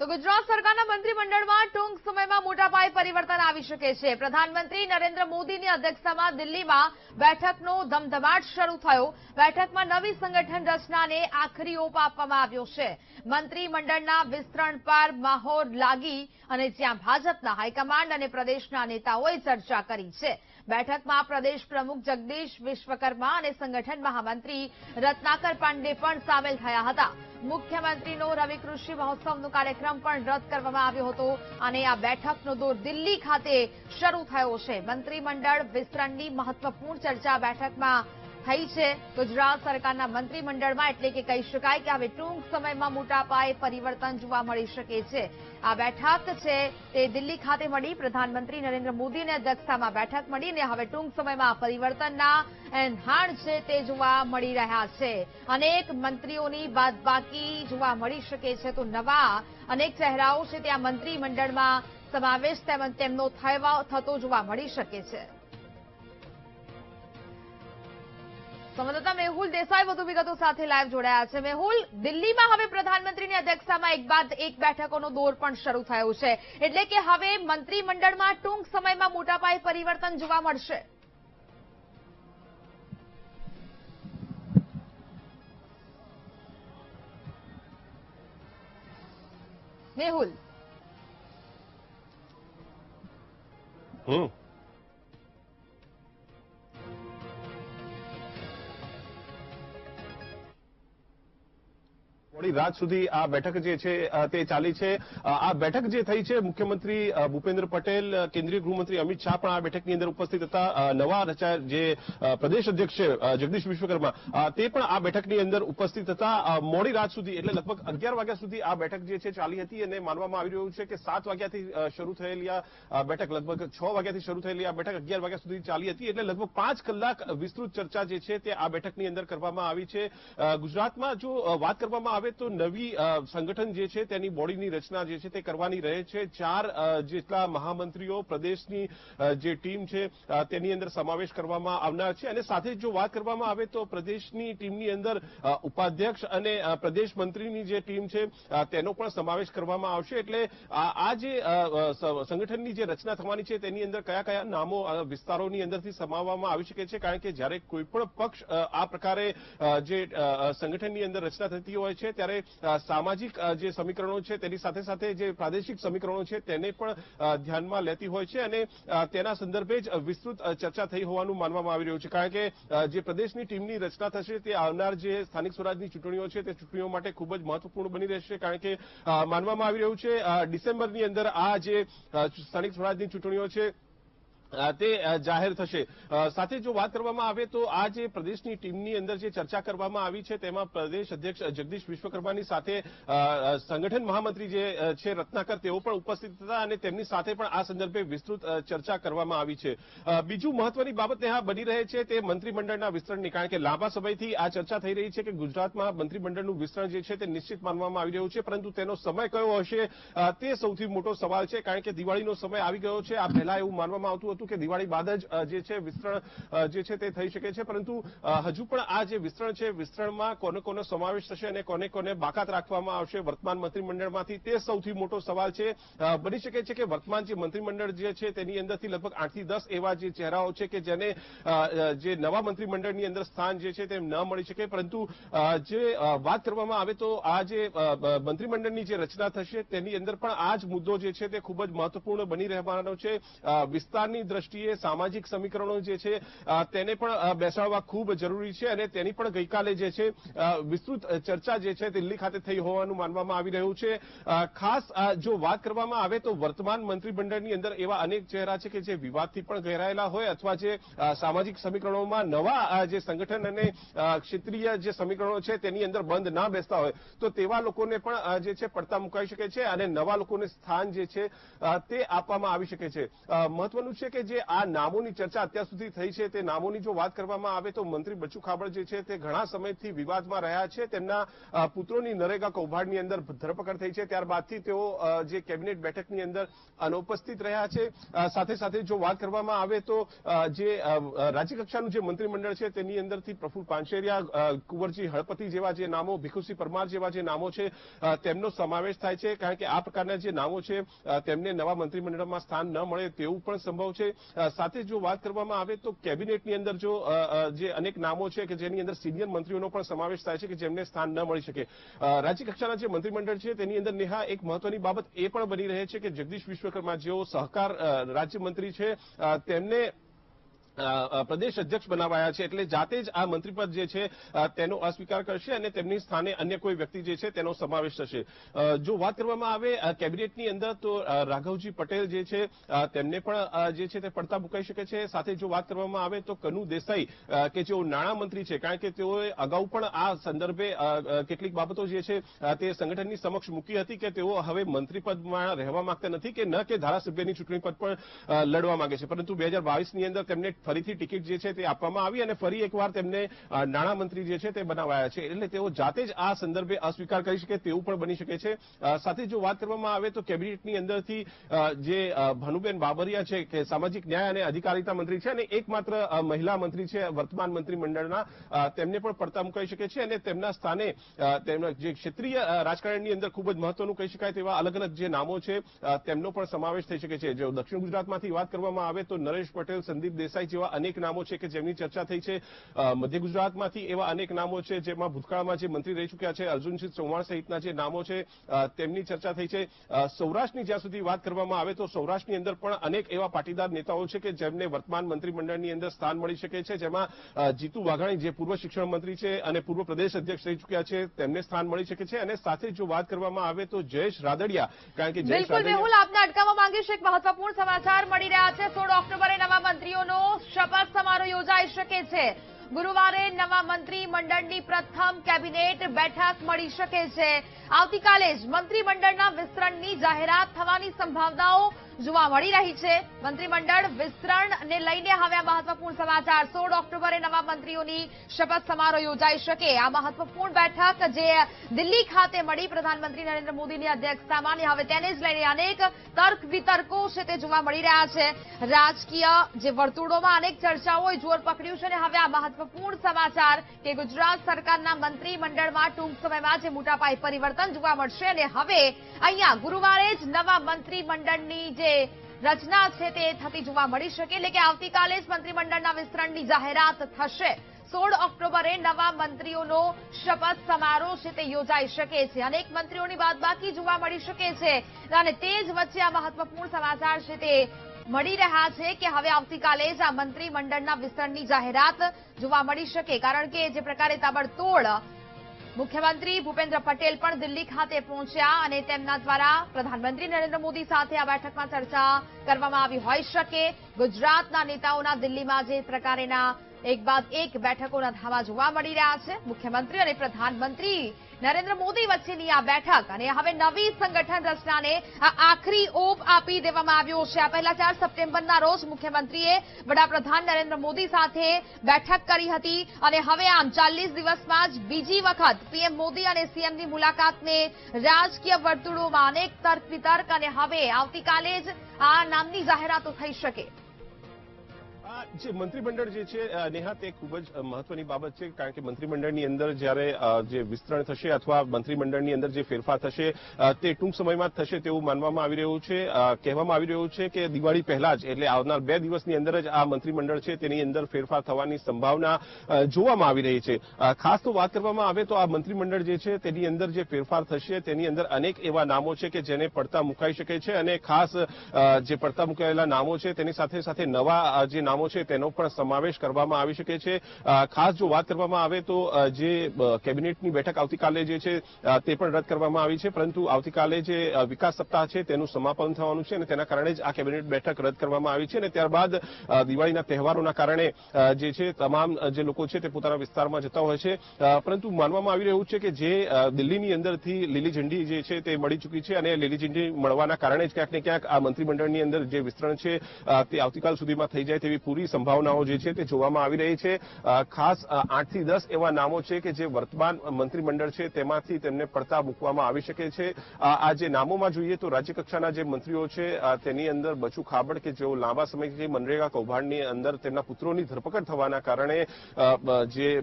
તો ગુજરાત સરકારના મંત્રીમંડળમાં ટૂંક સમયમાં મોટા પાયે પરિવર્તન આવી શકે છે. પ્રધાનમંત્રી નરેન્દ્ર મોદીની અધ્યક્ષતામાં દિલ્હીમાં બેઠકનો ધમધમાટ શરૂ થયો. બેઠકમાં નવી સંગઠન રચનાને આખરી ઓપ આપવામાં આવ્યો છે. મંત્રીમંડળના વિસ્તરણ પર મહોર લાગી અને જ્યાં ભાજપના હાઈકમાન્ડ અને પ્રદેશના નેતાઓએ ચર્ચા કરી છે. બેઠકમાં પ્રદેશ પ્રમુખ જગદીશ વિશ્વકર્મા અને સંગઠન મહામંત્રી રત્નાકર પાંડે પણ સામેલ થયા હતા. મુખ્યમંત્રીનો રવિ કૃષિ મહોત્સવનો કાર્યક્રમ પણ રદ કરવામાં આવ્યો હતો અને આ બેઠકનો દોર દિલ્હી ખાતે શરૂ થયો છે. મંત્રીમંડળ વિસ્તરણની મહત્વપૂર્ણ ચર્ચા બેઠકમાં થઈ છે. ગુજરાત સરકારના મંત્રીમંડળમાં એટલે કે કહી શકાય કે હવે ટૂંક સમયમાં મોટા પાયે પરિવર્તન જોવા મળી શકે છે. આ બેઠક છે તે દિલ્હી ખાતે મળી. પ્રધાનમંત્રી નરેન્દ્ર મોદીની અધ્યક્ષતામાં બેઠક મળી અને હવે ટૂંક સમયમાં પરિવર્તનના એંધાણ છે તે જોવા મળી રહ્યા છે. અનેક મંત્રીઓની બાદબાકી જોવા મળી શકે છે તો નવા અનેક ચહેરાઓ છે તે આ મંત્રીમંડળમાં સમાવેશ તેમનો થતો જોવા મળી શકે છે. સંવાદદાતા મેહુલ દેસાઈ વધુ વિગતો સાથે લાઈવ જોડાયા છે. મેહુલ, દિલ્હીમાં હવે પ્રધાનમંત્રીની અધ્યક્ષતામાં એક બાદ એક બેઠકોનો દોર પણ શરૂ થયો છે, એટલે કે હવે મંત્રીમંડળમાં ટૂંક સમયમાં મોટા પાયે પરિવર્તન જોવા મળશે. મેહુલ. મોડી રાત સુધી આ બેઠક જે છે તે ચાલી છે. આ બેઠક જે થઈ છે, મુખ્યમંત્રી ભૂપેન્દ્ર પટેલ, કેન્દ્રીય ગૃહમંત્રી અમિત શાહ પણ આ બેઠકની અંદર ઉપસ્થિત હતા. નવા રચાયેલ જે પ્રદેશ અધ્યક્ષ છે જગદીશ વિશ્વકર્મા, તે પણ આ બેઠકની અંદર ઉપસ્થિત હતા. મોડી રાત સુધી એટલે લગભગ 11 વાગ્યા સુધી આ બેઠક જે છે ચાલી હતી અને માનવામાં આવી રહ્યું છે કે 7 વાગ્યાથી શરૂ થયેલી આ બેઠક, લગભગ 6 વાગ્યાથી શરૂ થયેલી આ બેઠક 11 વાગ્યા સુધી ચાલી હતી. એટલે લગભગ 5 કલાક વિસ્તૃત ચર્ચા જે છે તે આ બેઠકની અંદર કરવામાં આવી છે. ગુજરાતમાં જો વાત કરવામાં આવે તો નવી સંગઠન જે છે તેની બોડીની રચના જે છે તે કરવાની રહે છે. 4 જેટલા મહામંત્રીઓ પ્રદેશની જે ટીમ છે તેની અંદર સમાવેશ કરવામાં આવનાર છે અને સાથે જો વાત કરવામાં આવે તો પ્રદેશની ટીમની અંદર ઉપાધ્યક્ષ અને પ્રદેશ મંત્રીની જે ટીમ છે તેનો પણ સમાવેશ કરવામાં આવશે. એટલે આ જે સંગઠનની જે રચના થવાની છે તેની અંદર કયા કયા નામો વિસ્તારોની અંદરથી સમાવવામાં આવી શકે છે, કારણ કે જ્યારે કોઈ પણ પક્ષ આ પ્રકારે જે સંગઠનની અંદર રચના થતી હોય છે ત્યારે સામાજિક જે સમીકરણો છે તેની સાથે સાથે જે પ્રાદેશિક સમીકરણો છે તેને પણ ધ્યાનમાં લેતી હોય છે અને તેના સંદર્ભે જ વિસ્તૃત ચર્ચા થઈ હોવાનું માનવામાં આવી રહ્યું છે. કારણ કે જે પ્રદેશની ટીમની રચના થશે તે આવનાર જે સ્થાનિક સ્વરાજની ચૂંટણીઓ છે તે ચૂંટણીઓ માટે ખૂબ જ મહત્વપૂર્ણ બની રહેશે. કારણ કે માનવામાં આવી રહ્યું છે ડિસેમ્બરની અંદર આ જે સ્થાનિક સ્વરાજની ચૂંટણીઓ છે તે જાહેર થશે. સાથે જો વાત કરવામાં આવે તો આ જે પ્રદેશની ટીમની અંદર જે ચર્ચા કરવામાં આવી છે તેમાં પ્રદેશ અધ્યક્ષ જગદીશ વિશ્વકર્માની સાથે સંગઠન મહામંત્રી જે છે રત્નાકર, તેઓ પણ ઉપસ્થિત હતા અને તેમની સાથે પણ આ સંદર્ભે વિસ્તૃત ચર્ચા કરવામાં આવી છે. બીજું મહત્વની બાબત ત્યાં બની રહે છે તે મંત્રીમંડળના વિસ્તરણની, કારણ કે લાંબા સમયથી આ ચર્ચા થઈ રહી છે કે ગુજરાતમાં મંત્રીમંડળનું વિસ્તરણ જે છે તે નિશ્ચિત માનવામાં આવી રહ્યું છે, પરંતુ તેનો સમય કયો હશે તે સૌથી મોટો સવાલ છે. કારણ કે દિવાળીનો સમય આવી ગયો છે. આ પહેલા એવું માનવામાં આવતું હતું કે દિવાળી બાદ જ જે છે વિસ્તરણ જે છે તે થઈ શકે છે, પરંતુ હજુ પણ આ જે વિસ્તરણ છે વિસ્તરણમાં કોને કોનો સમાવેશ થશે અને કોને કોને બાકાત રાખવામાં આવશે વર્તમાન મંત્રીમંડળમાંથી તે સૌથી મોટો સવાલ છે. બની શકે છે કે વર્તમાન જે મંત્રીમંડળ જે છે તેની અંદરથી લગભગ 8 થી 10 એવા જે ચહેરાઓ છે કે જેને જે નવા મંત્રીમંડળની અંદર સ્થાન જે છે તે ન મળી શકે, પરંતુ જે વાત કરવામાં આવે તો આ જે મંત્રીમંડળની જે રચના થશે તેની અંદર પણ આ જ મુદ્દો જે છે તે ખૂબ જ મહત્વપૂર્ણ બની રહેવાનો છે. વિસ્તારની દ્રષ્ટિએ સામાજિક સમીકરણો જે છે તેને પણ બેસાડવા ખૂબ જરૂરી છે અને તેની પણ ગઈકાલે જે છે વિસ્તૃત ચર્ચા જે છે દિલ્હી ખાતે થઈ હોવાનું માનવામાં આવી રહ્યું છે. ખાસ જો વાત કરવામાં આવે તો વર્તમાન મંત્રીમંડળની અંદર એવા અનેક ચહેરા છે કે જે વિવાદથી પણ ઘેરાયેલા હોય અથવા જે સામાજિક સમીકરણોમાં નવા જે સંગઠન અને ક્ષેત્રીય જે સમીકરણો છે તેની અંદર બંધ ના બેસતા હોય તો તેવા લોકોને પણ જે છે પડતા મુકાઈ શકે છે અને નવા લોકોને સ્થાન જે છે તે આપવામાં આવી શકે છે. મહત્વનું છે કે જે આ નામોની ચર્ચા અત્યાર સુધી થઈ છે તે નામોની જો વાત કરવામાં આવે તો મંત્રી બચુ ખાબડ જે છે તે ઘણા સમયથી વિવાદમાં રહ્યા છે. તેમના પુત્રોની નરેગા કૌભાંડની અંદર ધરપકડ થઈ છે, ત્યારબાદથી તેઓ જે કેબિનેટ બેઠકની અંદર અનુપસ્થિત રહ્યા છે. સાથે સાથે જો વાત કરવામાં આવે તો જે રાજ્યકક્ષાનું જે મંત્રીમંડળ છે તેની અંદરથી પ્રફુલ પાનસેરિયા, કુંવરજી હળપતિ જેવા જે નામો, ભીખુસિંહ પરમાર જેવા જે નામો છે તેમનો સમાવેશ થાય છે. કારણ કે આ પ્રકારના જે નામો છે તેમને નવા મંત્રીમંડળમાં સ્થાન ન મળે તેવું પણ સંભવ છે. સાથે જો વાત કરવામાં આવે તો કેબિનેટની અંદર જો જે અનેક નામો છે કે જેની અંદર સિનિયર મંત્રીઓનો પણ સમાવેશ થાય છે કે જેમને સ્થાન ન મળી શકે. રાજ્યકક્ષાના જે મંત્રીમંડળ છે તેની અંદર નેહા એક મહત્વની બાબત એ પણ બની રહે છે કે જગદીશ વિશ્વકર્મા જેઓ સહકાર રાજ્યમંત્રી છે તેમને પ્રદેશ અધ્યક્ષ બનાવાયા છે, એટલે જાતે જ આ મંત્રીપદ જે છે તેનો અસ્વીકાર કરશે અને તેમની સ્થાને અન્ય કોઈ વ્યક્તિ જે છે તેનો સમાવેશ થશે. જો વાત કરવામાં આવે કેબિનેટની અંદર તો રાઘવજી પટેલ જે છે તેમને પણ જે છે તે પડતા મુકાઈ શકે છે. સાથે જો વાત કરવામાં આવે તો કનુ દેસાઈ કે જેઓ નાણામંત્રી છે, કારણ કે તેઓએ અગાઉ પણ આ સંદર્ભે કેટલીક બાબતો જે છે તે સંગઠનની સમક્ષ મૂકી હતી કે તેઓ હવે મંત્રીપદમાં રહેવા માંગતા નથી કે ન કે ધારાસભ્યની ચૂંટણી પદ પણ લડવા માંગે છે, પરંતુ 2022ની અંદર તેમને ફરીથી ટિકિટ જે છે તે આપવામાં આવી અને ફરી એકવાર તેમને નાણામંત્રી જે છે તે બનાવાયા છે. એટલે તેઓ જાતે જ આ સંદર્ભે અસ્વીકાર કરી શકે તેવું પણ બની શકે છે. સાથે જો વાત કરવામાં આવે તો કેબિનેટની અંદરથી જે ભાનુબેન બાબરિયા છે કે સામાજિક ન્યાય અને અધિકારિતા મંત્રી છે અને એકમાત્ર મહિલા મંત્રી છે વર્તમાન મંત્રીમંડળના, તેમને પણ પડતા મુકાઈ શકે છે અને તેમના સ્થાને તેમના જે ક્ષેત્રીય રાજકારણની અંદર ખૂબ જ મહત્વનું કહી શકાય તેવા અલગ અલગ જે નામો છે તેમનો પણ સમાવેશ થઈ શકે છે. જો દક્ષિણ ગુજરાતમાંથી વાત કરવામાં આવે તો નરેશ પટેલ, સંદીપ દેસાઈ જેવા અનેક નામો છે કે જેમની ચર્ચા થઈ છે. મધ્ય ગુજરાતમાંથી એવા અનેક નામો છે જેમાં ભૂતકાળમાં જે મંત્રી રહી ચૂક્યા છે અર્જુનસિંહ ચૌહાણ સહિતના જે નામો છે તેમની ચર્ચા થઈ છે. સૌરાષ્ટ્રની જ્યાં સુધી વાત કરવામાં આવે તો સૌરાષ્ટ્રની અંદર પણ અનેક એવા પાટીદાર નેતાઓ છે કે જેમને વર્તમાન મંત્રીમંડળની અંદર સ્થાન મળી શકે છે, જેમાં જીતુ વાઘાણી જે પૂર્વ શિક્ષણ મંત્રી છે અને પૂર્વ પ્રદેશ અધ્યક્ષ રહી ચૂક્યા છે તેમને સ્થાન મળી શકે છે. અને સાથે જો વાત કરવામાં આવે તો જયેશ રાદડિયા, કારણ કે જયેશ રાદડિયા બિલકુલ આપને અટકાવવા માંગીશ. એક મહત્વપૂર્ણ સમાચાર મળી રહ્યા છે. 16 ઓક્ટોબરે નવા મંત્રીઓનો શપથ સમારોહ યોજાઈ શકે છે. ગુરુવારે નવા મંત્રીમંડળની પ્રથમ કેબિનેટ બેઠક મળી શકે છે. આવતીકાલે જ મંત્રીમંડળના વિસ્તરણની જાહેરાત થવાની સંભાવનાઓ જોવા મળી રહી છે. મંત્રીમંડળ વિસ્તરણને લઈને હવે આ મહત્વપૂર્ણ સમાચાર. 16 ઓક્ટોબરે નવા મંત્રીઓની શપથ સમારોહ યોજાઈ શકે. આ મહત્વપૂર્ણ બેઠક જે દિલ્હી ખાતે મળી પ્રધાનમંત્રી નરેન્દ્ર મોદીની અધ્યક્ષતામાં, હવે તેને જ લઈને અનેક તર્ક વિતર્કો છે તે જોવા મળી રહ્યા છે. રાજકીય જે વર્તુળોમાં અનેક ચર્ચાઓએ જોર પકડ્યું છે અને હવે આ મહત્વપૂર્ણ સમાચાર કે ગુજરાત સરકારના મંત્રીમંડળમાં ટૂંક સમયમાં જે મોટા પાયે પરિવર્તન જોવા મળશે અને હવે અહીંયા ગુરુવારે જ નવા મંત્રીમંડળની જે રચના છે તે થતી જોવા મળી શકે. એટલે કે આવતીકાલે જ મંત્રીમંડળના વિસ્તરણની જાહેરાત થશે. 16 ઓક્ટોબરે નવા મંત્રીઓનો શપથ સમારોહ છે તે યોજાઈ શકે છે. અનેક મંત્રીઓની બાદબાકી જોવા મળી શકે છે અને તે જ વચ્ચે આ મહત્વપૂર્ણ સમાચાર છે તે મળી રહ્યા છે કે હવે આવતીકાલે જ આ મંત્રીમંડળના વિસ્તરણની જાહેરાત જોવા મળી શકે. કારણ કે જે પ્રકારે તાબડતોડ મુખ્યમંત્રી ભૂપેન્દ્ર પટેલ પણ દિલ્હી ખાતે પહોંચ્યા અને તેમના દ્વારા પ્રધાનમંત્રી નરેન્દ્ર મોદી સાથે આ બેઠકમાં ચર્ચા કરવામાં આવી હોઈ શકે. ગુજરાતના નેતાઓના દિલ્હીમાં જે પ્રકારેના એક બાદ એક બેઠકોના ધામા જોવા મળી રહ્યા છે. મુખ્યમંત્રી અને પ્રધાનમંત્રી નરેન્દ્ર મોદી વચ્ચેની આ બેઠક અને હવે નવી સંગઠન રચનાને આ આખરી ઓપ આપી દેવામાં આવ્યો છે. આ પહેલા 4 સપ્ટેમ્બરના રોજ મુખ્યમંત્રીએ વડાપ્રધાન નરેન્દ્ર મોદી સાથે બેઠક કરી હતી અને હવે આમ 40 દિવસમાં જ બીજી વખત પીએમ મોદી અને સીએમની મુલાકાતને રાજકીય વર્તુળોમાં અનેક તર્ક વિતર્ક અને હવે આવતીકાલે જ આ નામની જાહેરાતો થઈ શકે. જે મંત્રીમંડળ જે છે નેહા તે ખૂબ જ મહત્વની બાબત છે, કારણ કે મંત્રીમંડળની અંદર જ્યારે જે વિસ્તરણ થશે અથવા મંત્રીમંડળની અંદર જે ફેરફાર થશે તે ટૂંક સમયમાં જ થશે તેવું માનવામાં આવી રહ્યું છે. કહેવામાં આવી રહ્યું છે કે દિવાળી પહેલા જ એટલે આવનાર 2 દિવસની અંદર જ આ મંત્રીમંડળ છે તેની અંદર ફેરફાર થવાની સંભાવના જોવામાં આવી રહી છે. ખાસ તો વાત કરવામાં આવે તો આ મંત્રીમંડળ જે છે તેની અંદર જે ફેરફાર થશે તેની અંદર અનેક એવા નામો છે કે જેને પડતા મુકાઈ શકે છે અને ખાસ જે પડતા મુકાયેલા નામો છે તેની સાથે સાથે નવા જે નામો નામો છે તેનો પણ સમાવેશ કરવામાં આવી શકે છે. ખાસ જો વાત કરવામાં આવે તો જે કેબિનેટની બેઠક આવતીકાલે જે છે તે પણ રદ કરવામાં આવી છે, પરંતુ આવતીકાલે જે વિકાસ સપ્તાહ છે તેનું સમાપન થવાનું છે અને તેના કારણે જ આ કેબિનેટ બેઠક રદ કરવામાં આવી છે અને ત્યારબાદ દિવાળીના તહેવારોના કારણે જે છે તમામ જે લોકો છે તે પોતાના વિસ્તારમાં જતા હોય છે, પરંતુ માનવામાં આવી રહ્યું છે કે જે દિલ્હીની અંદરથી લીલી ઝંડી જે છે તે મળી ચૂકી છે અને લીલી ઝંડી મળવાના કારણે જ ક્યાંક ને ક્યાંક આ મંત્રીમંડળની અંદર જે વિસ્તરણ છે તે આવતીકાલ સુધીમાં થઈ જાય તેવી પૂરી સંભાવનાઓ જે છે તે જોવામાં આવી રહી છે. ખાસ 8 થી 10 એવા નામો છે કે જે વર્તમાન મંત્રીમંડળ છે તેમાંથી તેમને પડતા મૂકવામાં આવી શકે છે. આ જે નામોમાં જોઈએ તો રાજ્યકક્ષાના જે મંત્રીઓ છે તેની અંદર બચુ ખાબડ કે જેઓ લાંબા સમયથી મનરેગા કૌભાંડની અંદર તેમના પુત્રોની ધરપકડ થવાના કારણે જે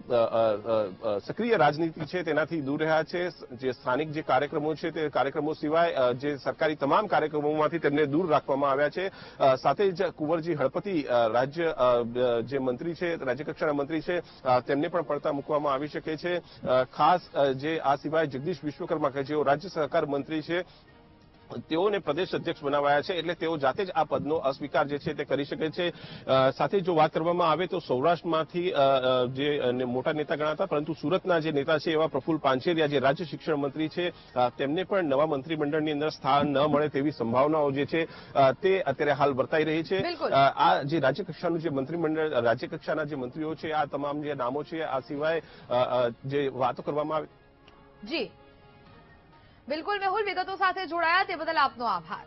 સક્રિય રાજનીતિ છે તેનાથી દૂર રહ્યા છે. જે સ્થાનિક જે કાર્યક્રમો છે તે કાર્યક્રમો સિવાય જે સરકારી તમામ કાર્યક્રમોમાંથી તેમને દૂર રાખવામાં આવ્યા છે. સાથે જ કુંવરજી હળપતિ રાજ્ય જે મંત્રી છે, રાજ્યકક્ષાના મંત્રી છે, તેમને પણ પડતા મૂકવામાં આવી શકે છે. ખાસ જે આ સિવાય જગદીશ વિશ્વકર્મા કે જેઓ રાજ્ય સહકાર મંત્રી છે તેઓને પ્રદેશ અધ્યક્ષ બનાવાયા છે, એટલે તેઓ જાતે જ આ પદનો અસ્વીકાર જે છે તે કરી શકે છે. સાથે જો વાત કરવામાં આવે તો સૌરાષ્ટ્રમાંથી જે મોટા નેતા ગણાતા પરંતુ સુરતના જે નેતા છે એવા પ્રફુલ્લ પાનછેરિયા જે રાજ્ય શિક્ષણ મંત્રી છે તેમને પણ નવા મંત્રીમંડળની અંદર સ્થાન ન મળે તેવી સંભાવનાઓ જે છે તે અત્યારે હાલ વર્તાઈ રહી છે. આ જે રાજ્યકક્ષાનું જે મંત્રીમંડળ, રાજ્યકક્ષાના જે મંત્રીઓ છે, આ તમામ જે નામો છે, આ સિવાય જે વાતો કરવામાં આવે. જી બિલકુલ, મેહુલ, વિગતો સાથે જોડાયા તે બદલ આપનો આભાર.